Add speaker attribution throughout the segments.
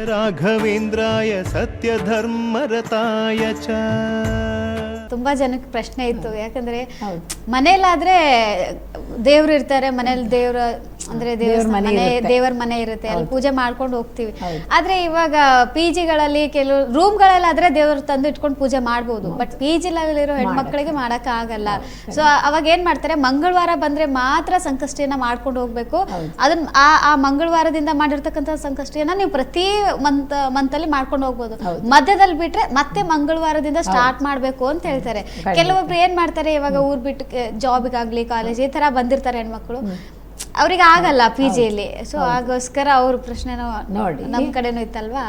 Speaker 1: ರಾಘವೇಂದ್ರಾಯ ಸತ್ಯ ಧರ್ಮರತಾಯ ಚ.
Speaker 2: ತುಂಬಾ ಜನಕ್ಕೆ ಪ್ರಶ್ನೆ ಇತ್ತು, ಯಾಕಂದ್ರೆ ಮನೇಲಾದ್ರೆ ದೇವ್ರು ಇರ್ತಾರೆ, ಮನೇಲಿ ದೇವ್ರ ಅಂದ್ರೆ ದೇವರ ಮನೆ ಇರುತ್ತೆ, ಅಲ್ಲಿ ಪೂಜೆ ಮಾಡ್ಕೊಂಡು ಹೋಗ್ತೀವಿ. ಆದ್ರೆ ಇವಾಗ PGಗಳಲ್ಲಿ ಕೆಲವು ರೂಮ್ಗಳಲ್ಲಾದ್ರೆ ದೇವ್ರು ತಂದು ಇಟ್ಕೊಂಡು ಪೂಜೆ ಮಾಡ್ಬೋದು, ಬಟ್ PGಲಲ್ಲಿರೋ ಹೆಣ್ಮಕ್ಳಿಗೆ ಮಾಡಕ್ ಆಗಲ್ಲ. ಸೊ ಅವಾಗ ಏನ್ ಮಾಡ್ತಾರೆ, ಮಂಗಳವಾರ ಬಂದ್ರೆ ಮಾತ್ರ ಸಂಕಷ್ಟಿಯನ್ನ ಮಾಡ್ಕೊಂಡು ಹೋಗ್ಬೇಕು. ಅದನ್ನ ಆ ಮಂಗಳವಾರದಿಂದ ಮಾಡಿರ್ತಕ್ಕಂಥ ಸಂಕಷ್ಟಿಯನ್ನ ನೀವು ಪ್ರತಿ ಮಂತ್ ಅಲ್ಲಿ ಮಾಡ್ಕೊಂಡು ಹೋಗ್ಬೋದು. ಮಧ್ಯದಲ್ಲಿ ಬಿಟ್ರೆ ಮತ್ತೆ ಮಂಗಳವಾರದಿಂದ ಸ್ಟಾರ್ಟ್ ಮಾಡ್ಬೇಕು ಅಂತ ಹೇಳ್ತಾರೆ. ಕೆಲವೊಬ್ರು ಏನ್ ಮಾಡ್ತಾರೆ, ಇವಾಗ ಊರ್ ಬಿಟ್ಟು ಜಾಬ್ಗಾಗ್ಲಿ ಕಾಲೇಜ್ ಈ ತರ ಬಂದಿರ್ತಾರೆ ಹೆಣ್ಮಕ್ಳು, ಅವ್ರಿಗೆ ಆಗಲ್ಲ PGಯಲ್ಲಿ. ಸೊ ಆಗೋಸ್ಕರ ಅವ್ರ ಪ್ರಶ್ನೆ ನೋಡಿ ನಮ್ ಕಡೆನೂ ಇತ್ತಲ್ವಾ.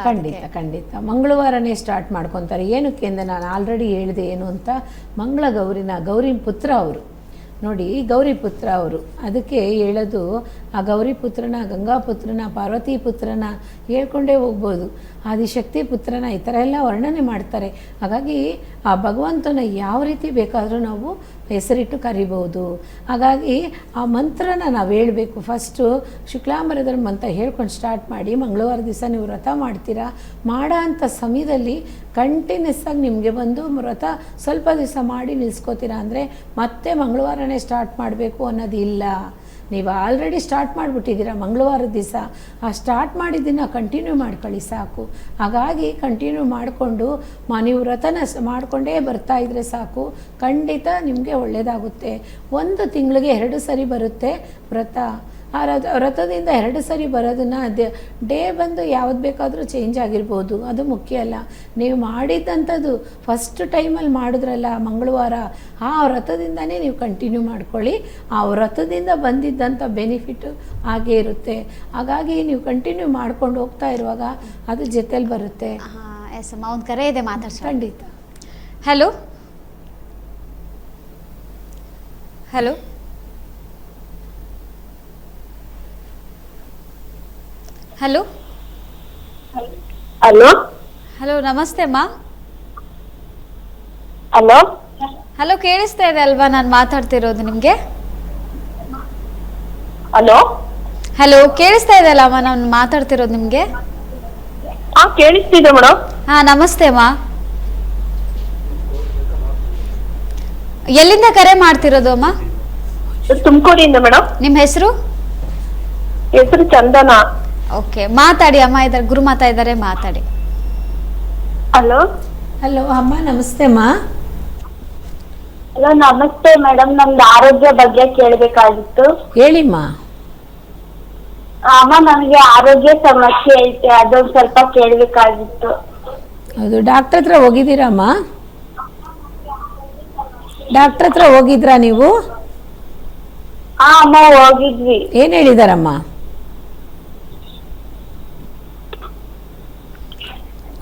Speaker 3: ಖಂಡಿತ ಮಂಗಳವಾರನೇ ಸ್ಟಾರ್ಟ್ ಮಾಡ್ಕೊತಾರೆ. ಏನಕ್ಕೆ ಅಂದ್ರೆ ನಾನು ಆಲ್ರೆಡಿ ಹೇಳಿದೆ ಏನು ಅಂತ, ಮಂಗಳ ಗೌರಿ ಪುತ್ರ ಅವರು ನೋಡಿ, ಗೌರಿ ಪುತ್ರ ಅವರು. ಅದಕ್ಕೆ ಹೇಳೋದು, ಆ ಗೌರಿ ಪುತ್ರನ, ಗಂಗಾ ಪುತ್ರನ, ಪಾರ್ವತಿ ಪುತ್ರನ ಹೇಳ್ಕೊಂಡೇ ಹೋಗ್ಬೋದು, ಆದಿಶಕ್ತಿ ಪುತ್ರನ, ಈ ಥರ ಎಲ್ಲ ವರ್ಣನೆ ಮಾಡ್ತಾರೆ. ಹಾಗಾಗಿ ಆ ಭಗವಂತನ ಯಾವ ರೀತಿ ಬೇಕಾದರೂ ನಾವು ಹೆಸರಿಟ್ಟು ಕರಿಬೋದು. ಹಾಗಾಗಿ ಆ ಮಂತ್ರನ ನಾವು ಹೇಳಬೇಕು. ಫಸ್ಟು ಶುಕ್ಲಾಂಬರಧರಂ ಅಂತ ಹೇಳ್ಕೊಂಡು ಸ್ಟಾರ್ಟ್ ಮಾಡಿ, ಮಂಗಳವಾರ ದಿವಸ ನೀವು ವ್ರತ ಮಾಡ್ತೀರಾ, ಮಾಡೋ ಅಂಥ ಸಮಯದಲ್ಲಿ ಕಂಟಿನ್ಯೂಸ್ ಆಗಿ ನಿಮಗೆ ಬಂದು ವ್ರತ ಸ್ವಲ್ಪ ದಿವಸ ಮಾಡಿ ನಿಲ್ಲಿಸ್ಕೋತೀರಾ ಅಂದರೆ ಮತ್ತೆ ಮಂಗಳವಾರನೇ ಸ್ಟಾರ್ಟ್ ಮಾಡಬೇಕು ಅನ್ನೋದಿಲ್ಲ. ನೀವು ಆಲ್ರೆಡಿ ಸ್ಟಾರ್ಟ್ ಮಾಡಿಬಿಟ್ಟಿದ್ದೀರಾ ಮಂಗಳವಾರದ ದಿವಸ, ಆ ಸ್ಟಾರ್ಟ್ ಮಾಡಿದ್ದನ್ನು ಕಂಟಿನ್ಯೂ ಮಾಡ್ಕೊಳ್ಳಿ ಸಾಕು. ಹಾಗಾಗಿ ಕಂಟಿನ್ಯೂ ಮಾಡಿಕೊಂಡು ನೀವು ವ್ರತನ ಮಾಡಿಕೊಂಡೇ ಬರ್ತಾಯಿದ್ರೆ ಸಾಕು, ಖಂಡಿತ ನಿಮಗೆ ಒಳ್ಳೆಯದಾಗುತ್ತೆ. 1 ತಿಂಗಳಿಗೆ 2 ಸರಿ ಬರುತ್ತೆ ವ್ರತ. ಆ ವ್ರತದಿಂದ 2 ಸರಿ ಬರೋದನ್ನು ಡೇ ಬಂದು ಯಾವ್ದು ಬೇಕಾದರೂ ಚೇಂಜ್ ಆಗಿರ್ಬೋದು, ಅದು ಮುಖ್ಯ ಅಲ್ಲ. ನೀವು ಮಾಡಿದ್ದಂಥದ್ದು ಫಸ್ಟ್ ಟೈಮಲ್ಲಿ ಮಾಡಿದ್ರಲ್ಲ ಮಂಗಳವಾರ, ಆ ವ್ರತದಿಂದನೇ ನೀವು ಕಂಟಿನ್ಯೂ ಮಾಡ್ಕೊಳ್ಳಿ. ಆ ವ್ರತದಿಂದ ಬಂದಿದ್ದಂಥ ಬೆನಿಫಿಟ್ಟು ಹಾಗೇ ಇರುತ್ತೆ. ಹಾಗಾಗಿ ನೀವು ಕಂಟಿನ್ಯೂ ಮಾಡ್ಕೊಂಡು ಹೋಗ್ತಾ ಇರುವಾಗ ಅದು ಜೊತೆಲಿ ಬರುತ್ತೆ.
Speaker 2: ಎಸ್ ಅಮ್ಮ, ಒಂದು ಕರೆ ಇದೆ, ಮಾತಾಡ್ಸಿ.
Speaker 3: ಖಂಡಿತ.
Speaker 2: Hello hello hello
Speaker 4: hello
Speaker 2: hello ನಮಸ್ತೆ ಅಮ್ಮ.
Speaker 4: ಹಲೋ
Speaker 2: ಹಲೋ ಕೇಳಿಸ್ತಾ ಇದೆ ಅಲ್ವಾ ನಾನು ಮಾತಾಡ್ತಿರೋದು ನಿಮ್ಗೆ?
Speaker 4: ಹಲೋ
Speaker 2: ಹಲೋ ಕೇಳಿಸ್ತಾ ಇದೆ ಅಲ್ಲ ಅಮ್ಮ ನಾನು ಮಾತಾಡ್ತಿರೋದು ನಿಮ್ಗೆ?
Speaker 4: ಕೇಳಿಸ್ತಿದೆ ಮೇಡಮ್.
Speaker 2: ನಮಸ್ತೆ ಅಮ್ಮ. ಎಲ್ಲಿಂದ ಕರೆ ಮಾಡ್ತಿರೋದು ಅಮ್ಮ?
Speaker 4: ತುಮಕೂರಿಂದ ಮೇಡಮ್.
Speaker 2: ನಿಮ್ಮ ಹೆಸರು?
Speaker 4: ಹೆಸರು ಚಂದನ.
Speaker 2: ಓಕೆ, ಮಾತಾಡಿ ಅಮ್ಮ, ಇದ್ದಾರೆ ಗುರುಮಾತಾ ಇದ್ದಾರೆ, ಮಾತಾಡಿ.
Speaker 4: ಹಲೋ
Speaker 3: ಹಲೋ ಅಮ್ಮ, ನಮಸ್ತೆ ಅಮ್ಮ.
Speaker 4: ಹಲೋ ನಮಸ್ತೆ ಮೇಡಮ್, ನಮ್ದು ಆರೋಗ್ಯ ಬಗ್ಗೆ ಕೇಳಬೇಕಾಗಿತ್ತು.
Speaker 3: ಹೇಳಿಮ್ಮ.
Speaker 4: ಅಮ್ಮ, ನನಗೆ ಆರೋಗ್ಯ ಸಮಸ್ಯೆ ಐತೆ, ಅದೊಂದು ಸ್ವಲ್ಪ ಕೇಳಬೇಕಾಗಿತ್ತು.
Speaker 3: ಹೌದು, ಡಾಕ್ಟರ್ ಹತ್ರ ಹೋಗಿದ್ದೀರಮ್ಮ? ಡಾಕ್ಟರ್ ಹತ್ರ ಹೋಗಿದ್ರಾ ನೀವು?
Speaker 4: ಅಮ್ಮ ಹೋಗಿದ್ವಿ.
Speaker 3: ಏನು ಹೇಳಿದಾರಮ್ಮ?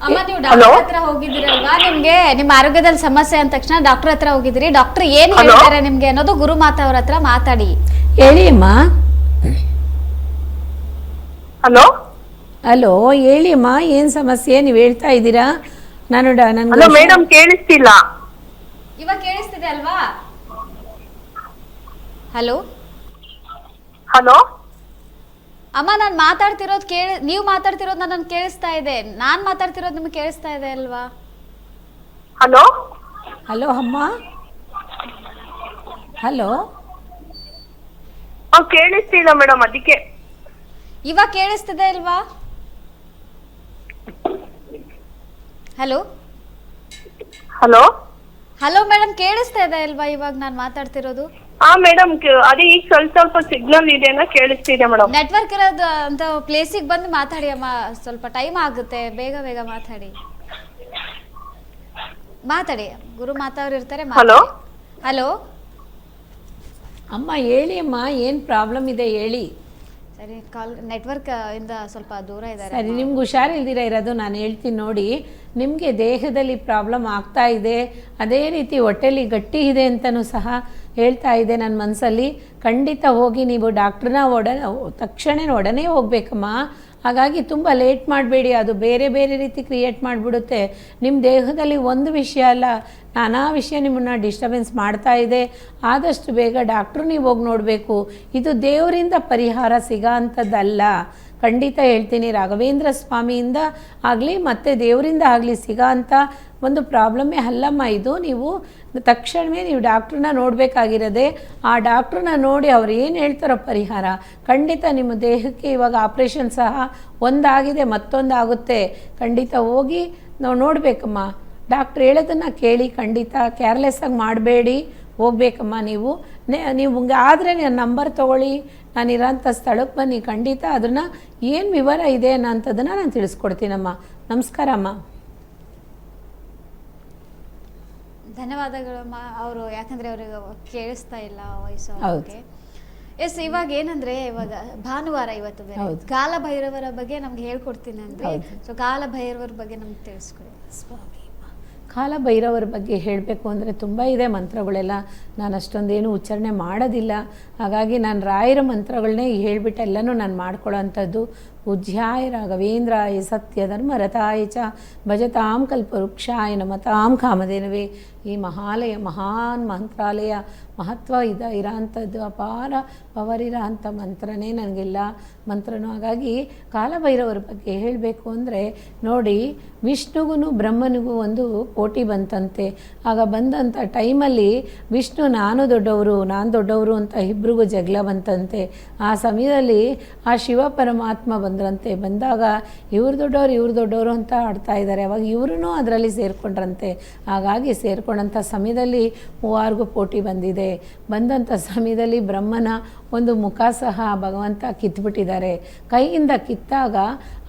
Speaker 2: ಅಮ್ಮ ನೀವು ಡಾಕ್ಟರ್ ಹತ್ರ ಹೋಗಿದ್ದೀರಲ್ವಾ? ನಿಮ್ಗೆ ನಿಮ್ಮ ಆರೋಗ್ಯದಲ್ಲಿ ಸಮಸ್ಯೆ ಅಂದ ತಕ್ಷಣ ಡಾಕ್ಟರ್ ಹತ್ರ ಹೋಗಿದ್ದೀರಿ, ಡಾಕ್ಟರ್ ಏನ್ ಹೇಳ್ತಾರೆ ನಿಮ್ಗೆ ಅನ್ನೋದು ಗುರುಮಾತಾ ಅವ್ರ ಹತ್ರ ಮಾತಾಡಿ.
Speaker 3: ಹೇಳಿ ಅಮ್ಮ.
Speaker 4: ಹಲೋ
Speaker 3: ಹಲೋ ಹೇಳಿ ಅಮ್ಮ, ಏನ್ ಸಮಸ್ಯೆ ನೀವು ಹೇಳ್ತಾ ಇದ್ದೀರಾ? ನಾನು
Speaker 4: ಮೇಡಮ್ ಕೇಳಿಸ್ತಿಲ್ಲ.
Speaker 2: ಇವಾಗ ಕೇಳಿಸ್ತಿದೆ ಅಲ್ವಾ? ಹಲೋ
Speaker 4: ಹಲೋ
Speaker 2: ಅಮ್ಮ, ನಾನು ಮಾತಾಡ್ತಿರೋದು ನೀವು ಮಾತಾಡ್ತಿರೋದು ನನಗೆ ಕೇಳಿಸ್ತಾ ಇದೆ, ನಾನ್ ಮಾತಾಡ್ತಿರೋದು ನಿಮ್ಗೆ ಕೇಳಿಸ್ತಾ ಇದೆ ಅಲ್ವಾ?
Speaker 4: ಹಲೋ
Speaker 3: ಹಲೋ ಅಮ್ಮ. ಹಲೋ
Speaker 4: ಕೇಳಿಸ್ತಿಲ್ಲ ಮೇಡಮ್, ಅದಕ್ಕೆ.
Speaker 2: ಇವಾಗ ಕೇಳಿಸ್ತಿದೆ ಅಲ್ವಾ? ಹಲೋ
Speaker 4: ಹಲೋ
Speaker 2: ಹಲೋ ಮೇಡಮ್, ಕೇಳಿಸ್ತಾ ಇದೆ ಅಲ್ವಾ ಇವಾಗ ನಾನು ಮಾತಾಡ್ತಿರೋದು?
Speaker 4: ಮೇಡಮ್, ಅದೇ ಈಗ ಸ್ವಲ್ಪ ಸಿಗ್ನಲ್ ಇದೆನಾ, ಕೇಳಿಸ್ತಿದೆ ಮೇಡಮ್.
Speaker 2: ನೆಟ್ವರ್ಕ್ ಇರೋದು ಅಂತ ಪ್ಲೇಸಿಗೆ ಬಂದು ಮಾತಾಡಿ ಅಮ್ಮ, ಸ್ವಲ್ಪ ಟೈಮ್ ಆಗುತ್ತೆ, ಬೇಗ ಬೇಗ ಮಾತಾಡಿ. ಗುರುಮಾತಾ ಅವ್ರು ಇರ್ತಾರೆ.
Speaker 4: ಹಲೋ
Speaker 2: ಹಲೋ
Speaker 3: ಅಮ್ಮ ಹೇಳಿ ಅಮ್ಮ, ಏನ್ ಪ್ರಾಬ್ಲಮ್ ಇದೆ ಹೇಳಿ.
Speaker 2: ಸರಿ, ಕಾಲ್ ನೆಟ್ವರ್ಕ್ ಇಂದ ಸ್ವಲ್ಪ ದೂರ ಇದ್ದಾರೆ.
Speaker 3: ಸರಿ, ನಿಮ್ಗೆ ಹುಷಾರಿಲ್ದಿರ ಇರೋದು ನಾನು ಹೇಳ್ತೀನಿ ನೋಡಿ. ನಿಮಗೆ ದೇಹದಲ್ಲಿ ಪ್ರಾಬ್ಲಮ್ ಆಗ್ತಾ ಇದೆ, ಅದೇ ರೀತಿ ಹೊಟ್ಟೆಲಿ ಗಟ್ಟಿ ಇದೆ ಅಂತಲೂ ಸಹ ಹೇಳ್ತಾ ಇದೆ ನನ್ನ ಮನಸ್ಸಲ್ಲಿ. ಖಂಡಿತ ಹೋಗಿ ನೀವು ಡಾಕ್ಟ್ರನ್ನ ತಕ್ಷಣ ಒಡನೆ ಹೋಗ್ಬೇಕಮ್ಮ. ಹಾಗಾಗಿ ತುಂಬ ಲೇಟ್ ಮಾಡಬೇಡಿ, ಅದು ಬೇರೆ ಬೇರೆ ರೀತಿ ಕ್ರಿಯೇಟ್ ಮಾಡಿಬಿಡುತ್ತೆ. ನಿಮ್ಮ ದೇಹದಲ್ಲಿ ಒಂದು ವಿಷಯ ಅಲ್ಲ, ನಾನಾ ವಿಷಯ ನಿಮ್ಮನ್ನು ಡಿಸ್ಟರ್ಬೆನ್ಸ್ ಮಾಡ್ತಾ ಇದೆ. ಆದಷ್ಟು ಬೇಗ ಡಾಕ್ಟ್ರು ನೀವು ಹೋಗಿ ನೋಡಬೇಕು. ಇದು ದೇವರಿಂದ ಪರಿಹಾರ ಸಿಗೋ ಅಂಥದ್ದಲ್ಲ. ಖಂಡಿತ ಹೇಳ್ತೀನಿ, ರಾಘವೇಂದ್ರ ಸ್ವಾಮಿಯಿಂದ ಆಗಲಿ ಮತ್ತು ದೇವರಿಂದ ಆಗಲಿ ಸಿಗೋ ಅಂಥ ಒಂದು ಪ್ರಾಬ್ಲಮ್ಮೇ ಅಲ್ಲಮ್ಮ ಇದು. ನೀವು ತಕ್ಷಣವೇ ನೀವು ಡಾಕ್ಟ್ರನ್ನ ನೋಡಬೇಕಾಗಿರೋದೆ. ಆ ಡಾಕ್ಟ್ರನ್ನ ನೋಡಿ ಅವ್ರು ಏನು ಹೇಳ್ತಾರೋ ಪರಿಹಾರ ಖಂಡಿತ ನಿಮ್ಮ ದೇಹಕ್ಕೆ. ಇವಾಗ ಆಪ್ರೇಷನ್ ಸಹ ಒಂದಾಗಿದೆ, ಮತ್ತೊಂದು ಆಗುತ್ತೆ. ಖಂಡಿತ ಹೋಗಿ ನಾವು ನೋಡಬೇಕಮ್ಮ. ಡಾಕ್ಟ್ರ್ ಹೇಳೋದನ್ನು ಕೇಳಿ, ಖಂಡಿತ ಕೇರ್ಲೆಸ್ಸಾಗಿ ಮಾಡಬೇಡಿ, ಹೋಗ್ಬೇಕಮ್ಮ. ನೀವು ಹಂಗೆ ಆದರೆ ನನ್ನ ನಂಬರ್ ತೊಗೊಳ್ಳಿ, ನಾನಿರೋಂಥ ಸ್ಥಳಕ್ಕೆ ಬನ್ನಿ. ಖಂಡಿತ ಅದನ್ನು ಏನು ವಿವರ ಇದೆ ಅನ್ನೋಂಥದ್ದನ್ನು ನಾನು ತಿಳಿಸ್ಕೊಡ್ತೀನಮ್ಮ. ನಮಸ್ಕಾರ ಅಮ್ಮ.
Speaker 2: ಧನ್ಯವಾದಗಳಮ್ಮ. ಅವರು ಯಾಕಂದರೆ ಅವ್ರಿಗೆ ಕೇಳಿಸ್ತಾ ಇಲ್ಲ ವಯಸ್ಸು ಅವ್ರಿಗೆ. ಎಸ್, ಇವಾಗ ಏನಂದ್ರೆ ಇವಾಗ ಭಾನುವಾರ ಇವತ್ತು ಬೇರೆ ಕಾಲಭೈರವರ ಬಗ್ಗೆ ನಮ್ಗೆ ಹೇಳ್ಕೊಡ್ತೀನಿ ಅಂದ್ರೆ, ಸೊ ಕಾಲಭೈರವರ ಬಗ್ಗೆ ನಮ್ಗೆ ತಿಳಿಸ್ಕೊಡಿ
Speaker 3: ಸ್ವಾಮಿ. ಕಾಲಭೈರವರ ಬಗ್ಗೆ ಹೇಳಬೇಕು ಅಂದರೆ ತುಂಬ ಇದೆ ಮಂತ್ರಗಳೆಲ್ಲ. ನಾನು ಅಷ್ಟೊಂದೇನು ಉಚ್ಚಾರಣೆ ಮಾಡೋದಿಲ್ಲ, ಹಾಗಾಗಿ ನಾನು ರಾಯರ ಮಂತ್ರಗಳನ್ನೇ ಹೇಳಿಬಿಟ್ಟು ಎಲ್ಲನೂ ನಾನು ಮಾಡ್ಕೊಳ್ಳೋ ಅಂಥದ್ದು. ಪೂಜ್ಯಾಯ ರಾಘವೇಂದ್ರಾಯ ಸತ್ಯ ಧರ್ಮ ರಥಾಯ ಚ ಭಜತಾಂ ಕಲ್ಪವೃಕ್ಷಾಯ ನಮತಾಂ ಕಾಮಧೇನವೇ. ಈ ಮಹಾಲಯ ಮಹಾನ್ ಮಂತ್ರಾಲಯ ಮಹತ್ವ ಇರೋಂಥದ್ದು, ಅಪಾರ ಪವರ್ ಇರೋ ಅಂಥ ಮಂತ್ರನೇ ನನಗೆಲ್ಲ ಮಂತ್ರನೂ. ಹಾಗಾಗಿ ಕಾಲಭೈರವರ ಬಗ್ಗೆ ಹೇಳಬೇಕು ಅಂದರೆ ನೋಡಿ, ವಿಷ್ಣುಗೂ ಬ್ರಹ್ಮನಿಗೂ ಒಂದು ಪೋಟಿ ಬಂತಂತೆ. ಆಗ ಬಂದಂಥ ಟೈಮಲ್ಲಿ ವಿಷ್ಣು ನಾನು ದೊಡ್ಡವರು ಅಂತ ಇಬ್ಬರಿಗೂ ಜಗಳ ಬಂತಂತೆ. ಆ ಸಮಯದಲ್ಲಿ ಆ ಶಿವ ಪರಮಾತ್ಮ ಬಂದ್ರಂತೆ. ಬಂದಾಗ ಇವ್ರು ದೊಡ್ಡವರು ಅಂತ ಆಡ್ತಾ ಇದ್ದಾರೆ. ಅವಾಗ ಇವ್ರೂ ಅದರಲ್ಲಿ ಸೇರಿಕೊಂಡ್ರಂತೆ. ಹಾಗಾಗಿ ಸೇರಿಕೊಂಡಂಥ ಸಮಯದಲ್ಲಿ ಮೂವಾರಿಗೂ ಪೋಟಿ ಬಂದಿದೆ. ಬಂದಂಥ ಸಮಯದಲ್ಲಿ ಬ್ರಹ್ಮನ ಒಂದು ಮುಖ ಸಹ ಭಗವಂತ ಕಿತ್ಬಿಟ್ಟಿದ್ದಾರೆ. ಕೈಯಿಂದ ಕಿತ್ತಾಗ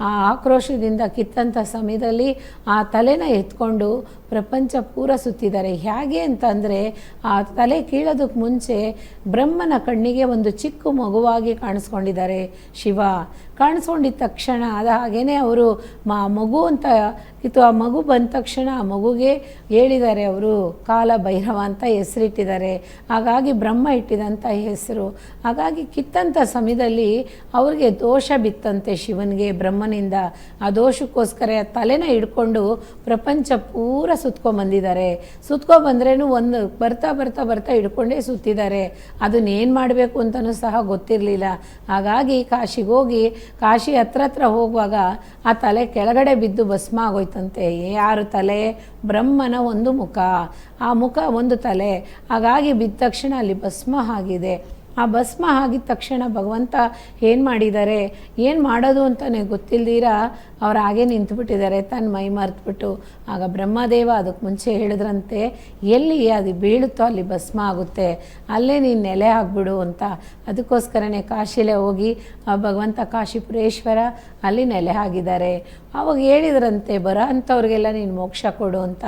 Speaker 3: ಆ ಆಕ್ರೋಶದಿಂದ ಕಿತ್ತಂಥ ಸಮಯದಲ್ಲಿ ಆ ತಲೆನ ಎತ್ಕೊಂಡು ಪ್ರಪಂಚ ಪೂರ ಸುತ್ತಿದ್ದಾರೆ. ಹೇಗೆ ಅಂತಂದರೆ ಆ ತಲೆ ಕೀಳೋದಕ್ಕೆ ಮುಂಚೆ ಬ್ರಹ್ಮನ ಕಣ್ಣಿಗೆ ಒಂದು ಚಿಕ್ಕ ಮಗುವಾಗಿ ಕಾಣಿಸ್ಕೊಂಡಿದ್ದಾರೆ ಶಿವ. ಕಾಣಿಸ್ಕೊಂಡಿದ್ದ ತಕ್ಷಣ ಅದು ಹಾಗೇ ಅವರು ಮಗು ಅಂತ ಇತ್ತು. ಆ ಮಗು ಬಂದ ತಕ್ಷಣ ಆ ಮಗುಗೆ ಹೇಳಿದ್ದಾರೆ ಅವರು ಕಾಲಭೈರವ ಅಂತ ಹೆಸರಿಟ್ಟಿದ್ದಾರೆ. ಹಾಗಾಗಿ ಬ್ರಹ್ಮ ಇಟ್ಟಿದಂಥ ಹೆಸರು. ಹಾಗಾಗಿ ಕಿತ್ತಂಥ ಸಮಯದಲ್ಲಿ ಅವ್ರಿಗೆ ದೋಷ ಬಿತ್ತಂತೆ ಶಿವನಿಗೆ ಬ್ರಹ್ಮನಿಂದ. ಆ ದೋಷಕ್ಕೋಸ್ಕರ ತಲೆನ ಹಿಡ್ಕೊಂಡು ಪ್ರಪಂಚ ಪೂರ ಸುತ್ಕೊಂಡ್ಬಂದಿದ್ದಾರೆ. ಸುತ್ಕೊಂಡ್ಬಂದ್ರೇನು ಒಂದು ಬರ್ತಾ ಹಿಡ್ಕೊಂಡೇ ಸುತ್ತಿದ್ದಾರೆ. ಅದನ್ನೇನು ಮಾಡಬೇಕು ಅಂತಲೂ ಸಹ ಗೊತ್ತಿರಲಿಲ್ಲ. ಹಾಗಾಗಿ ಕಾಶಿಗೆ ಹೋಗಿ ಕಾಶಿ ಹತ್ರ ಹೋಗುವಾಗ ಆ ತಲೆ ಕೆಳಗಡೆ ಬಿದ್ದು ಭಸ್ಮ ಆಗೋಯ್ತಂತೆ. ಯಾರು ತಲೆ? ಬ್ರಹ್ಮನ ಒಂದು ಮುಖ, ಆ ಮುಖ ಒಂದು ತಲೆ. ಹಾಗಾಗಿ ಬಿದ್ದ ತಕ್ಷಣ ಅಲ್ಲಿ ಭಸ್ಮ ಆಗಿದೆ. ಆ ಭಸ್ಮ ಆಗಿದ ತಕ್ಷಣ ಭಗವಂತ ಏನು ಮಾಡಿದ್ದಾರೆ, ಏನು ಮಾಡೋದು ಅಂತಲೇ ಗೊತ್ತಿಲ್ದಿರ ಅವ್ರು ಹಾಗೆ ನಿಂತುಬಿಟ್ಟಿದ್ದಾರೆ, ತನ್ನ ಮೈ ಮರೆತುಬಿಟ್ಟು. ಆಗ ಬ್ರಹ್ಮದೇವ ಅದಕ್ಕೆ ಮುಂಚೆ ಹೇಳಿದ್ರಂತೆ, ಎಲ್ಲಿ ಅದು ಬೀಳುತ್ತೋ ಅಲ್ಲಿ ಭಸ್ಮ ಆಗುತ್ತೆ, ಅಲ್ಲೇ ನೀನು ನೆಲೆ ಆಗಿಬಿಡು ಅಂತ. ಅದಕ್ಕೋಸ್ಕರನೇ ಕಾಶಿಲೇ ಹೋಗಿ ಆ ಭಗವಂತ ಕಾಶಿಪುರೇಶ್ವರ ಅಲ್ಲಿ ನೆಲೆ ಆಗಿದ್ದಾರೆ. ಆವಾಗ ಹೇಳಿದ್ರಂತೆ, ಬರೋ ಅಂಥವ್ರಿಗೆಲ್ಲ ನೀನು ಮೋಕ್ಷ ಕೊಡು ಅಂತ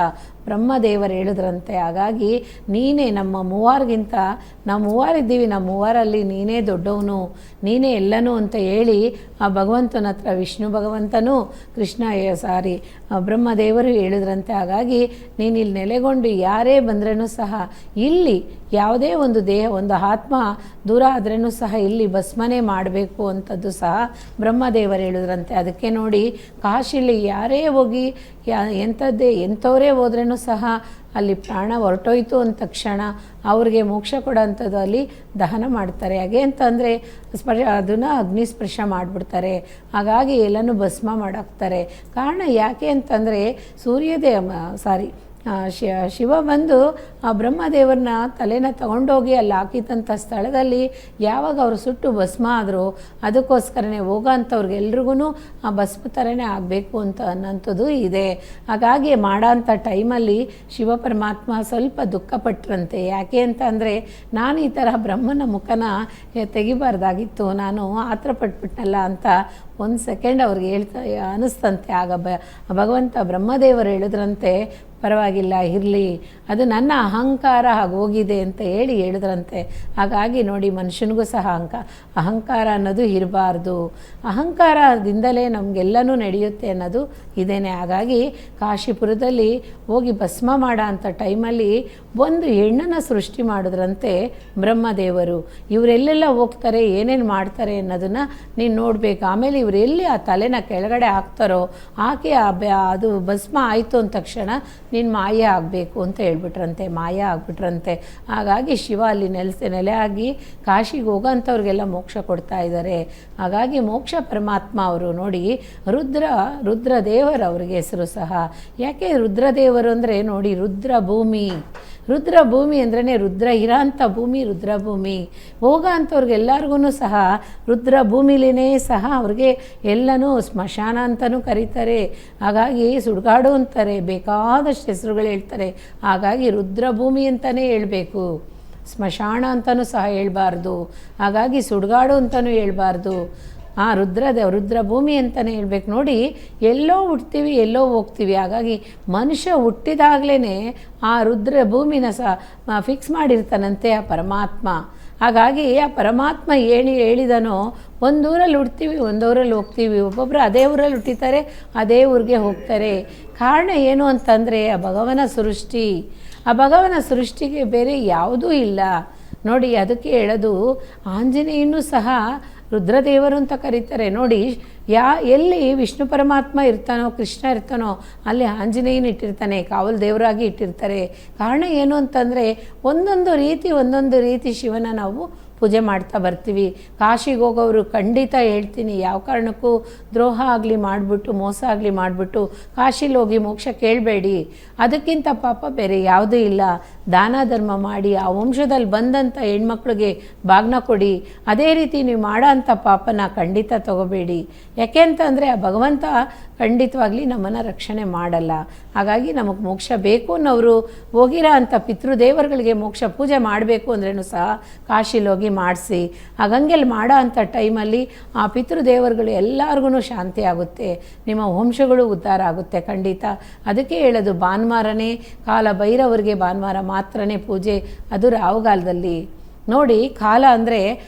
Speaker 3: ಬ್ರಹ್ಮದೇವರು ಹೇಳಿದ್ರಂತೆ. ಹಾಗಾಗಿ ನೀನೇ ನಮ್ಮ ಮೂವಾರಿಗಿಂತ ನಾವು ಮೂವಾರಿದ್ದೀವಿ, ನಮ್ಮ ಮೂವಾರಲ್ಲಿ ನೀನೇ ದೊಡ್ಡವನು, ನೀನೇ ಎಲ್ಲನೂ ಅಂತ ಹೇಳಿ ಆ ಭಗವಂತನ ಹತ್ರ ವಿಷ್ಣು ಭಗವಂತನೂ ಬ್ರಹ್ಮದೇವರು ಹೇಳಿದ್ರಂತೆ. ಹಾಗಾಗಿ ನೀನು ಇಲ್ಲಿ ನೆಲೆಗೊಂಡು ಯಾರೇ ಬಂದ್ರೂ ಸಹ ಇಲ್ಲಿ ಯಾವುದೇ ಒಂದು ದೇಹ ಒಂದು ಆತ್ಮ ದೂರ ಆದ್ರೂ ಸಹ ಇಲ್ಲಿ ಭಸ್ಮನೆ ಮಾಡಬೇಕು ಅಂಥದ್ದು ಸಹ ಬ್ರಹ್ಮದೇವರು ಹೇಳಿದ್ರಂತೆ. ಅದಕ್ಕೆ ನೋಡಿ ಕಾಶಿಲಿ ಯಾರೇ ಹೋಗಿ ಎಂಥವರೇ ಹೋದ್ರೂ ಸಹ ಅಲ್ಲಿ ಪ್ರಾಣ ಹೊರಟೋಯ್ತು ಅಂದ ತಕ್ಷಣ ಅವ್ರಿಗೆ ಮೋಕ್ಷ ಕೊಡೋಂಥದ್ದು ಅಲ್ಲಿ ದಹನ ಮಾಡ್ತಾರೆ. ಹಾಗೆ ಅಂತಂದರೆ ಅದನ್ನು ಅಗ್ನಿಸ್ಪರ್ಶ ಮಾಡಿಬಿಡ್ತಾರೆ. ಹಾಗಾಗಿ ಎಲ್ಲನೂ ಭಸ್ಮ ಮಾಡಾಕ್ತಾರೆ. ಕಾರಣ ಯಾಕೆ ಅಂತಂದರೆ ಶಿವ ಬಂದು ಆ ಬ್ರಹ್ಮದೇವ್ರನ್ನ ತಲೆನ ತಗೊಂಡೋಗಿ ಅಲ್ಲಿ ಹಾಕಿದಂಥ ಸ್ಥಳದಲ್ಲಿ ಯಾವಾಗ ಅವರು ಸುಟ್ಟು ಭಸ್ಮ ಆದರೂ ಅದಕ್ಕೋಸ್ಕರನೇ ಹೋಗೋಂಥವ್ರಿಗೆಲ್ರಿಗೂ ಆ ಭಸ್ಮ ಥರನೇ ಆಗಬೇಕು ಅಂತ ಅನ್ನೋಂಥದ್ದು ಇದೆ. ಹಾಗಾಗಿ ಮಾಡೋಂಥ ಟೈಮಲ್ಲಿ ಶಿವ ಪರಮಾತ್ಮ ಸ್ವಲ್ಪ ದುಃಖಪಟ್ಟರಂತೆ. ಯಾಕೆ ಅಂತ ಅಂದರೆ ನಾನು ಈ ಥರ ಬ್ರಹ್ಮನ ಮುಖನ ತೆಗಿಬಾರ್ದಾಗಿತ್ತು, ನಾನು ಆತ್ರ ಪಟ್ಬಿಟ್ನಲ್ಲ ಅಂತ ಒಂದು ಸೆಕೆಂಡ್ ಅವ್ರಿಗೆ ಅನ್ನಿಸ್ತಂತೆ. ಆಗ ಭಗವಂತ ಬ್ರಹ್ಮದೇವರು ಹೇಳಿದ್ರಂತೆ, ಪರವಾಗಿಲ್ಲ ಇರಲಿ, ಅದು ನನ್ನ ಅಹಂಕಾರ ಆಗೋಗಿದೆ ಅಂತ ಹೇಳಿದ್ರಂತೆ. ಹಾಗಾಗಿ ನೋಡಿ ಮನುಷ್ಯನಿಗೂ ಸಹ ಅಹಂಕಾರ ಅನ್ನೋದು ಇರಬಾರ್ದು. ಅಹಂಕಾರದಿಂದಲೇ ನಮಗೆಲ್ಲನೂ ನಡೆಯುತ್ತೆ ಅನ್ನೋದು ಇದೇನೆ. ಹಾಗಾಗಿ ಕಾಶಿಪುರದಲ್ಲಿ ಹೋಗಿ ಭಸ್ಮ ಮಾಡೋ ಅಂಥ ಟೈಮಲ್ಲಿ ಒಂದು ಹೆಣ್ಣನ್ನು ಸೃಷ್ಟಿ ಮಾಡಿದ್ರಂತೆ ಬ್ರಹ್ಮದೇವರು. ಇವರೆಲ್ಲೆಲ್ಲ ಹೋಗ್ತಾರೆ, ಏನೇನು ಮಾಡ್ತಾರೆ ಅನ್ನೋದನ್ನು ನೀನು ನೋಡಬೇಕು. ಆಮೇಲೆ ಇವ್ರು ಇವರು ಎಲ್ಲಿ ಆ ತಲೆನ ಕೆಳಗಡೆ ಹಾಕ್ತಾರೋ ಆಕೆ ಅದು ಭಸ್ಮ ಆಯಿತು ಅಂದ ತಕ್ಷಣ ನೀನು ಮಾಯ ಆಗಬೇಕು ಅಂತ ಹೇಳ್ಬಿಟ್ರಂತೆ, ಮಾಯ ಆಗ್ಬಿಟ್ರಂತೆ. ಹಾಗಾಗಿ ಶಿವ ಅಲ್ಲಿ ನೆಲೆ ಆಗಿ ಕಾಶಿಗೆ ಹೋಗೋಂಥವ್ರಿಗೆಲ್ಲ ಮೋಕ್ಷ ಕೊಡ್ತಾ ಇದ್ದಾರೆ. ಹಾಗಾಗಿ ಮೋಕ್ಷ ಪರಮಾತ್ಮ ಅವರು ನೋಡಿ ರುದ್ರದೇವರು ಅವ್ರಿಗೆ ಹೆಸರು ಸಹ. ಯಾಕೆ ರುದ್ರದೇವರು ಅಂದರೆ ನೋಡಿ ರುದ್ರ ಭೂಮಿ ಅಂದ್ರೇ ರುದ್ರ ಇರೋಂಥ ಭೂಮಿ ರುದ್ರಭೂಮಿ. ಹೋಗ ಅಂಥವ್ರಿಗೆಲ್ಲರಿಗೂ ಸಹ ರುದ್ರ ಭೂಮಿಲಿನೇ ಸಹ ಅವ್ರಿಗೆ ಎಲ್ಲನೂ ಸ್ಮಶಾನ ಅಂತಲೂ ಕರೀತಾರೆ. ಹಾಗಾಗಿ ಸುಡುಗಾಡು ಅಂತಾರೆ, ಬೇಕಾದಷ್ಟು ಹೆಸರುಗಳು ಹೇಳ್ತಾರೆ. ಹಾಗಾಗಿ ರುದ್ರಭೂಮಿ ಅಂತಲೇ ಹೇಳಬೇಕು, ಸ್ಮಶಾನ ಅಂತಲೂ ಸಹ ಹೇಳ್ಬಾರ್ದು. ಹಾಗಾಗಿ ಸುಡುಗಾಡು ಅಂತಲೂ ಹೇಳ್ಬಾರ್ದು. ರುದ್ರಭೂಮಿ ಅಂತಲೇ ಹೇಳ್ಬೇಕು. ನೋಡಿ, ಎಲ್ಲೋ ಹುಟ್ತೀವಿ ಎಲ್ಲೋ ಹೋಗ್ತೀವಿ. ಹಾಗಾಗಿ ಮನುಷ್ಯ ಹುಟ್ಟಿದಾಗಲೇ ಆ ರುದ್ರಭೂಮಿನ ಸಹ ಫಿಕ್ಸ್ ಮಾಡಿರ್ತಾನಂತೆ ಆ ಪರಮಾತ್ಮ. ಹಾಗಾಗಿ ಆ ಪರಮಾತ್ಮ ಹೇಳಿದನೋ ಒಂದೂರಲ್ಲಿ ಹುಡ್ತೀವಿ ಒಂದೂರಲ್ಲಿ ಹೋಗ್ತೀವಿ. ಒಬ್ಬೊಬ್ಬರು ಅದೇ ಊರಲ್ಲಿ ಹುಟ್ಟಿತಾರೆ, ಅದೇ ಊರಿಗೆ ಹೋಗ್ತಾರೆ. ಕಾರಣ ಏನು ಅಂತಂದರೆ ಆ ಭಗವನ ಸೃಷ್ಟಿಗೆ ಬೇರೆ ಯಾವುದೂ ಇಲ್ಲ ನೋಡಿ. ಅದಕ್ಕೆ ಹೇಳೋದು ಆಂಜನೇಯನೂ ಸಹ ರುದ್ರದೇವರು ಅಂತ ಕರೀತಾರೆ. ನೋಡಿ, ಎಲ್ಲಿ ವಿಷ್ಣು ಪರಮಾತ್ಮ ಇರ್ತಾನೋ, ಕೃಷ್ಣ ಇರ್ತಾನೋ, ಅಲ್ಲಿ ಆಂಜನೇಯನ ಇಟ್ಟಿರ್ತಾನೆ, ಕಾವಲು ದೇವರಾಗಿ ಇಟ್ಟಿರ್ತಾರೆ. ಕಾರಣ ಏನು ಅಂತಂದರೆ ಒಂದೊಂದು ರೀತಿ ಶಿವನ ನಾವು ಪೂಜೆ ಮಾಡ್ತಾ ಬರ್ತೀವಿ. ಕಾಶಿಗೆ ಹೋಗೋರು ಖಂಡಿತ ಹೇಳ್ತೀನಿ, ಯಾವ ಕಾರಣಕ್ಕೂ ದ್ರೋಹ ಆಗಲಿ ಮಾಡಿಬಿಟ್ಟು, ಮೋಸ ಆಗಲಿ ಮಾಡಿಬಿಟ್ಟು ಕಾಶಿಲಿ ಹೋಗಿ ಮೋಕ್ಷ ಕೇಳಬೇಡಿ. ಅದಕ್ಕಿಂತ ಪಾಪ ಬೇರೆ ಯಾವುದೂ ಇಲ್ಲ. ದಾನ ಧರ್ಮ ಮಾಡಿ ಆ ವಂಶದಲ್ಲಿ ಬಂದಂಥ ಹೆಣ್ಮಕ್ಳಿಗೆ ಬಾಗ್ನ ಕೊಡಿ. ಅದೇ ರೀತಿ ನೀವು ಮಾಡೋ ಅಂಥ ಪಾಪನ ಖಂಡಿತ ತಗೋಬೇಡಿ. ಯಾಕೆ ಅಂತಂದರೆ ಆ ಭಗವಂತ ಖಂಡಿತವಾಗ್ಲಿ ನಮ್ಮನ್ನು ರಕ್ಷಣೆ ಮಾಡಲ್ಲ. ಹಾಗಾಗಿ ನಮಗೆ ಮೋಕ್ಷ ಬೇಕು ಅನ್ನೋರು ಹೋಗಿರೋ ಅಂಥ ಪಿತೃದೇವರುಗಳಿಗೆ ಮೋಕ್ಷ ಪೂಜೆ ಮಾಡಬೇಕು ಅಂದ್ರೂ ಸಹ ಕಾಶಿಲಿ ಹೋಗಿ ಮಾಡಿಸಿ. ಹಾಗಂಗೆಲ್ಲಿ ಮಾಡೋ ಅಂಥ ಟೈಮಲ್ಲಿ ಆ ಪಿತೃದೇವರುಗಳು ಎಲ್ಲರಿಗೂ ಶಾಂತಿ ಆಗುತ್ತೆ, ನಿಮ್ಮ ವಂಶಗಳು ಉದ್ಧಾರ ಆಗುತ್ತೆ ಖಂಡಿತ. ಅದಕ್ಕೆ ಹೇಳೋದು ಭಾನುವಾರನೇ ಕಾಲ ಭೈರವರಿಗೆ ಭಾನುವಾರ ಮಾತ್ರನೇ ಪೂಜೆ, ಅದು ರಾಹುಗಾಲದಲ್ಲಿ. ನೋಡಿ, ಕಾಲ ಅಂದರೆ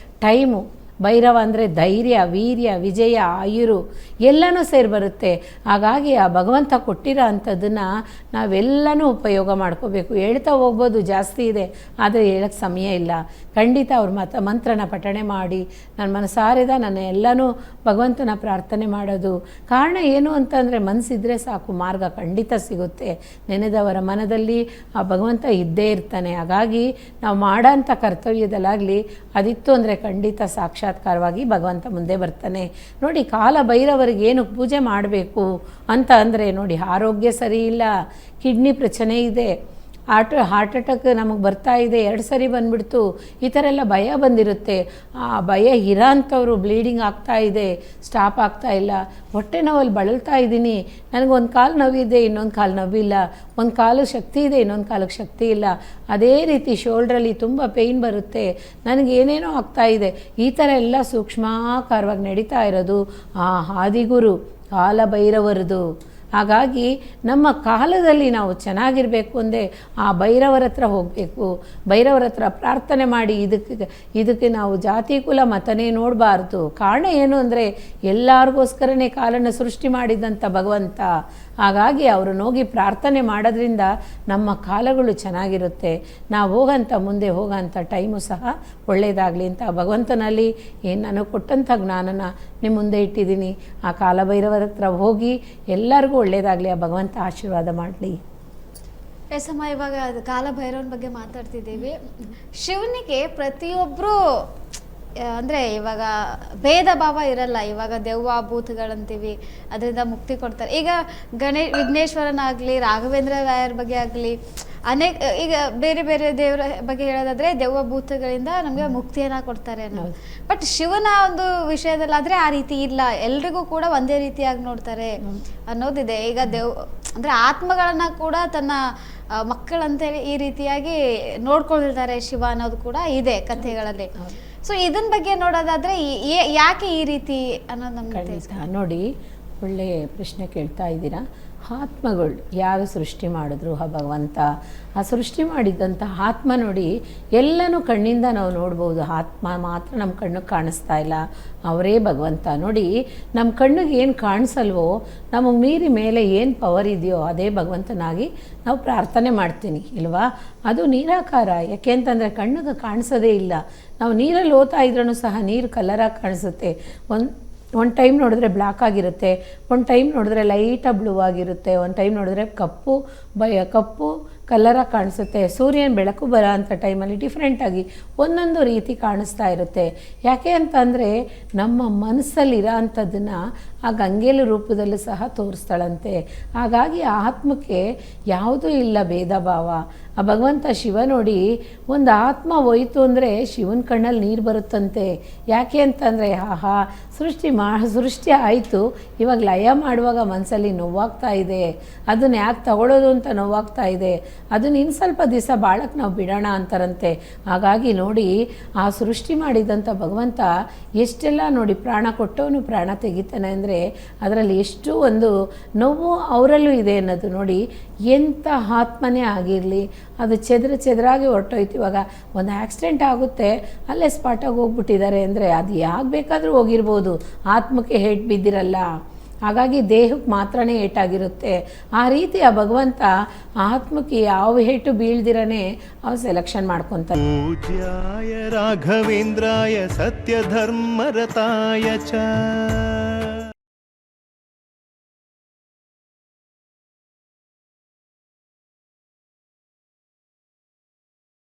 Speaker 3: ಟೈಮು, ಭೈರವ ಅಂದರೆ ಧೈರ್ಯ, ವೀರ್ಯ, ವಿಜಯ, ಆಯುರು ಎಲ್ಲನೂ ಸೇರಿ ಬರುತ್ತೆ. ಹಾಗಾಗಿ ಆ ಭಗವಂತ ಕೊಟ್ಟಿರೋ ಅಂಥದ್ದನ್ನು ನಾವೆಲ್ಲನೂ ಉಪಯೋಗ ಮಾಡ್ಕೋಬೇಕು. ಹೇಳ್ತಾ ಹೋಗ್ಬೋದು, ಜಾಸ್ತಿ ಇದೆ, ಆದರೆ ಹೇಳೋಕ್ಕೆ ಸಮಯ ಇಲ್ಲ. ಖಂಡಿತ ಅವ್ರ ಮಂತ್ರನ ಪಠಣೆ ಮಾಡಿ ನನ್ನ ಮನಸಾರಿದ ನನ್ನ ಎಲ್ಲನೂ ಭಗವಂತನ ಪ್ರಾರ್ಥನೆ ಮಾಡೋದು. ಕಾರಣ ಏನು ಅಂತಂದರೆ ಮನಸ್ಸಿದ್ರೆ ಸಾಕು, ಮಾರ್ಗ ಖಂಡಿತ ಸಿಗುತ್ತೆ. ನೆನೆದವರ ಮನದಲ್ಲಿ ಆ ಭಗವಂತ ಇದ್ದೇ ಇರ್ತಾನೆ. ಹಾಗಾಗಿ ನಾವು ಮಾಡೋಂಥ ಕರ್ತವ್ಯದಲ್ಲಾಗಲಿ ಅದಿತ್ತು ಅಂದರೆ ಖಂಡಿತ ಸಾಕ್ಷಾತ್ಕಾರವಾಗಿ ಭಗವಂತ ಮುಂದೆ ಬರ್ತಾನೆ. ನೋಡಿ, ಕಾಲ ಭೈರವರಿಗೆ ಏನು ಪೂಜೆ ಮಾಡಬೇಕು ಅಂತ ಅಂದರೆ ನೋಡಿ, ಆರೋಗ್ಯ ಸರಿ ಇಲ್ಲ, ಕಿಡ್ನಿ ಪ್ರಚನೆ ಇದೆ, ಹಾರ್ಟ್ ಅಟ್ಯಾಕ್ ನಮಗೆ ಬರ್ತಾ ಇದೆ, 2 ಸರಿ ಬಂದುಬಿಡ್ತು, ಈ ಥರ ಎಲ್ಲ ಭಯ ಬಂದಿರುತ್ತೆ. ಆ ಭಯ ಇರೋಂಥವ್ರು ಬ್ಲೀಡಿಂಗ್ ಆಗ್ತಾ ಇದೆ, ಸ್ಟಾಪ್ ಆಗ್ತಾ ಇಲ್ಲ, ಹೊಟ್ಟೆ ನೋವಲ್ಲಿ ಬಳಲ್ತಾ ಇದ್ದೀನಿ, ನನಗೊಂದು ಕಾಲು ನೋವಿದೆ, ಇನ್ನೊಂದು ಕಾಲು ನೋವಿಲ್ಲ, ಒಂದು ಕಾಲು ಶಕ್ತಿ ಇದೆ, ಇನ್ನೊಂದು ಕಾಲಕ್ಕೆ ಶಕ್ತಿ ಇಲ್ಲ, ಅದೇ ರೀತಿ ಶೋಲ್ಡ್ರಲ್ಲಿ ತುಂಬ ಪೇಯ್ನ್ ಬರುತ್ತೆ, ನನಗೇನೇನೋ ಆಗ್ತಾಯಿದೆ, ಈ ಥರ ಎಲ್ಲ ಸೂಕ್ಷ್ಮಾಕಾರವಾಗಿ ನಡೀತಾ ಇರೋದು ಆ ಆದಿಗುರು ಕಾಲಭೈರವರದು. ಹಾಗಾಗಿ ನಮ್ಮ ಕಾಲದಲ್ಲಿ ನಾವು ಚೆನ್ನಾಗಿರಬೇಕು ಅಂದರೆ ಆ ಭೈರವರ ಹತ್ರ ಹೋಗಬೇಕು, ಭೈರವರ ಹತ್ರ ಪ್ರಾರ್ಥನೆ ಮಾಡಿ. ಇದಕ್ಕೆ ನಾವು ಜಾತಿ ಕುಲ ಮತನೇ ನೋಡಬಾರ್ದು. ಕಾರಣ ಏನು ಅಂದರೆ ಎಲ್ಲರಿಗೋಸ್ಕರನೇ ಕಾಲನ ಸೃಷ್ಟಿ ಮಾಡಿದಂಥ ಭಗವಂತ. ಹಾಗಾಗಿ ಅವ್ರನ್ನ ಹೋಗಿ ಪ್ರಾರ್ಥನೆ ಮಾಡೋದ್ರಿಂದ ನಮ್ಮ ಕಾಲಗಳು ಚೆನ್ನಾಗಿರುತ್ತೆ. ನಾವು ಮುಂದೆ ಹೋಗೋಂಥ ಟೈಮು ಸಹ ಒಳ್ಳೆಯದಾಗಲಿ ಅಂತ ಭಗವಂತನಲ್ಲಿ ಏನು ನನಗೆ ಕೊಟ್ಟಂಥ ಜ್ಞಾನನ ನಿಮ್ಮ ಮುಂದೆ ಇಟ್ಟಿದ್ದೀನಿ. ಆ ಕಾಲಭೈರವರ ಹತ್ರ ಹೋಗಿ ಎಲ್ಲರಿಗೂ ಒಳ್ಳೆಯದಾಗಲಿ, ಆ ಭಗವಂತ ಆಶೀರ್ವಾದ ಮಾಡಲಿ.
Speaker 2: ಎಸಮ್ಮ, ಇವಾಗ ಕಾಲಭೈರವನ ಬಗ್ಗೆ ಮಾತಾಡ್ತಿದ್ದೀವಿ. ಶಿವನಿಗೆ ಪ್ರತಿಯೊಬ್ಬರು ಅಂದರೆ ಇವಾಗ ಭೇದ ಭಾವ ಇರಲ್ಲ. ಇವಾಗ ದೆವ್ವ ಭೂತಗಳಂತೀವಿ, ಅದರಿಂದ ಮುಕ್ತಿ ಕೊಡ್ತಾರೆ. ಈಗ ವಿಘ್ನೇಶ್ವರನಾಗಲಿ, ರಾಘವೇಂದ್ರ ರಾಯರ ಬಗ್ಗೆ ಆಗಲಿ, ಈಗ ಬೇರೆ ಬೇರೆ ದೇವರ ಬಗ್ಗೆ ಹೇಳೋದಾದ್ರೆ ದೆವ್ವ ಭೂತಗಳಿಂದ ನಮಗೆ ಮುಕ್ತಿಯನ್ನು ಕೊಡ್ತಾರೆ ಅನ್ನೋದು. ಬಟ್ ಶಿವನ ಒಂದು ವಿಷಯದಲ್ಲಾದರೆ ಆ ರೀತಿ ಇಲ್ಲ, ಎಲ್ರಿಗೂ ಕೂಡ ಒಂದೇ ರೀತಿಯಾಗಿ ನೋಡ್ತಾರೆ ಅನ್ನೋದಿದೆ. ಈಗ ಅಂದರೆ ಆತ್ಮಗಳನ್ನ ಕೂಡ ತನ್ನ ಮಕ್ಕಳಂತೇಳಿ ಈ ರೀತಿಯಾಗಿ ನೋಡ್ಕೊಳ್ತಾರೆ ಶಿವ ಅನ್ನೋದು ಕೂಡ ಇದೆ ಕಥೆಗಳಲ್ಲಿ. ಸೊ ಇದನ್ನ ಬಗ್ಗೆ ನೋಡೋದಾದ್ರೆ ಯಾಕೆ ಈ ರೀತಿ ಅನ್ನೋದು ನಮ್ಗೆ
Speaker 3: ನೋಡಿ, ಒಳ್ಳೆಯ ಪ್ರಶ್ನೆ ಕೇಳ್ತಾ ಇದ್ದೀರಾ. ಆತ್ಮಗಳು ಯಾರು ಸೃಷ್ಟಿ ಮಾಡಿದ್ರು ಆ ಭಗವಂತ, ಆ ಸೃಷ್ಟಿ ಮಾಡಿದ್ದಂಥ ಆತ್ಮ ನೋಡಿ ಎಲ್ಲನೂ ಕಣ್ಣಿಂದ ನಾವು ನೋಡ್ಬೋದು. ಆತ್ಮ ಮಾತ್ರ ನಮ್ಮ ಕಣ್ಣಿಗೆ ಕಾಣಿಸ್ತಾ ಇಲ್ಲ, ಅವರೇ ಭಗವಂತ. ನೋಡಿ, ನಮ್ಮ ಕಣ್ಣಿಗೆ ಏನು ಕಾಣಿಸಲ್ವೋ, ನಮಗೆ ಮೀರಿ ಮೇಲೆ ಏನು ಪವರ್ ಇದೆಯೋ ಅದೇ ಭಗವಂತನಾಗಿ ನಾವು ಪ್ರಾರ್ಥನೆ ಮಾಡ್ತೀನಿ ಇಲ್ವಾ. ಅದು ನೀರಾಕಾರ. ಯಾಕೆ ಅಂತಂದರೆ ಕಣ್ಣಿಗೆ ಕಾಣಿಸೋದೇ ಇಲ್ಲ. ನಾವು ನೀರಲ್ಲಿ ಓದ್ತಾ ಇದ್ರೂ ಸಹ ನೀರು ಕಲರಾಗಿ ಕಾಣಿಸುತ್ತೆ. ಒಂದು ಟೈಮ್ ನೋಡಿದ್ರೆ ಬ್ಲ್ಯಾಕ್ ಆಗಿರುತ್ತೆ, ಒಂದು ಟೈಮ್ ನೋಡಿದ್ರೆ ಲೈಟಾಗಿ ಬ್ಲೂ ಆಗಿರುತ್ತೆ, ಒಂದು ಟೈಮ್ ನೋಡಿದ್ರೆ ಕಪ್ಪು ಕಲರಾಗಿ ಕಾಣಿಸುತ್ತೆ. ಸೂರ್ಯನ ಬೆಳಕು ಬರೋ ಅಂಥ ಟೈಮಲ್ಲಿ ಡಿಫ್ರೆಂಟಾಗಿ ಒಂದೊಂದು ರೀತಿ ಕಾಣಿಸ್ತಾ ಇರುತ್ತೆ. ಯಾಕೆ ಅಂತಂದರೆ ನಮ್ಮ ಮನಸ್ಸಲ್ಲಿರೋ ಅಂಥದ್ದನ್ನು ಆ ಗಂಗೆಲು ರೂಪದಲ್ಲೂ ಸಹ ತೋರಿಸ್ತಾಳಂತೆ. ಹಾಗಾಗಿ ಆ ಆತ್ಮಕ್ಕೆ ಯಾವುದೂ ಇಲ್ಲ ಭೇದ ಭಾವ. ಆ ಭಗವಂತ ಶಿವ ನೋಡಿ, ಒಂದು ಆತ್ಮ ಹೋಯ್ತು ಅಂದರೆ ಶಿವನ ಕಣ್ಣಲ್ಲಿ ನೀರು ಬರುತ್ತಂತೆ. ಯಾಕೆ ಅಂತಂದರೆ ಆಹಾ ಸೃಷ್ಟಿ ಆಯಿತು, ಇವಾಗ ಲಯ ಮಾಡುವಾಗ ಮನಸ್ಸಲ್ಲಿ ನೋವಾಗ್ತಾ ಇದೆ, ಅದನ್ನು ಯಾಕೆ ತಗೊಳ್ಳೋದು ಅಂತ ನೋವಾಗ್ತಾ ಇದೆ, ಅದನ್ನು ಇನ್ನು ಸ್ವಲ್ಪ ದಿವಸ ಬಾಳಕ್ಕೆ ನಾವು ಬಿಡೋಣ ಅಂತಾರಂತೆ. ಹಾಗಾಗಿ ನೋಡಿ, ಆ ಸೃಷ್ಟಿ ಮಾಡಿದಂಥ ಭಗವಂತ ಎಷ್ಟೆಲ್ಲ ನೋಡಿ ಪ್ರಾಣ ಕೊಟ್ಟವನು ಪ್ರಾಣ ತೆಗಿತಾನೆ ಅಂದರೆ ಅದರಲ್ಲಿ ಎಷ್ಟು ಒಂದು ನೋವು ಅವರಲ್ಲೂ ಇದೆ ಅನ್ನೋದು ನೋಡಿ. ಎಂಥ ಆತ್ಮನೇ ಆಗಿರಲಿ, ಅದು ಚೆದರಾಗಿ ಹೊರಟೋಯ್ತು. ಇವಾಗ ಒಂದು ಆಕ್ಸಿಡೆಂಟ್ ಆಗುತ್ತೆ, ಅಲ್ಲೇ ಸ್ಪಾಟಾಗಿ ಹೋಗ್ಬಿಟ್ಟಿದ್ದಾರೆ ಅಂದರೆ ಅದು ಯಾಕೆ ಬೇಕಾದರೂ ಹೋಗಿರ್ಬೋದು, ಆತ್ಮಕ್ಕೆ ಹೇಟ್ ಬಿದ್ದಿರಲ್ಲ. ಹಾಗಾಗಿ ದೇಹಕ್ಕೆ ಮಾತ್ರನೇ ಏಟಾಗಿರುತ್ತೆ. ಆ ರೀತಿ ಆ ಭಗವಂತ ಆತ್ಮಕ್ಕೆ ಯಾವ ಹೇಟು ಬೀಳ್ದಿರನೇ ಅವು ಸೆಲೆಕ್ಷನ್ ಮಾಡ್ಕೊತಾರೆ.
Speaker 1: ಪೂಜ್ಯಾಯ ರಾಘವೇಂದ್ರಾಯ ಸತ್ಯಧರ್ಮರತಾಯ ಚ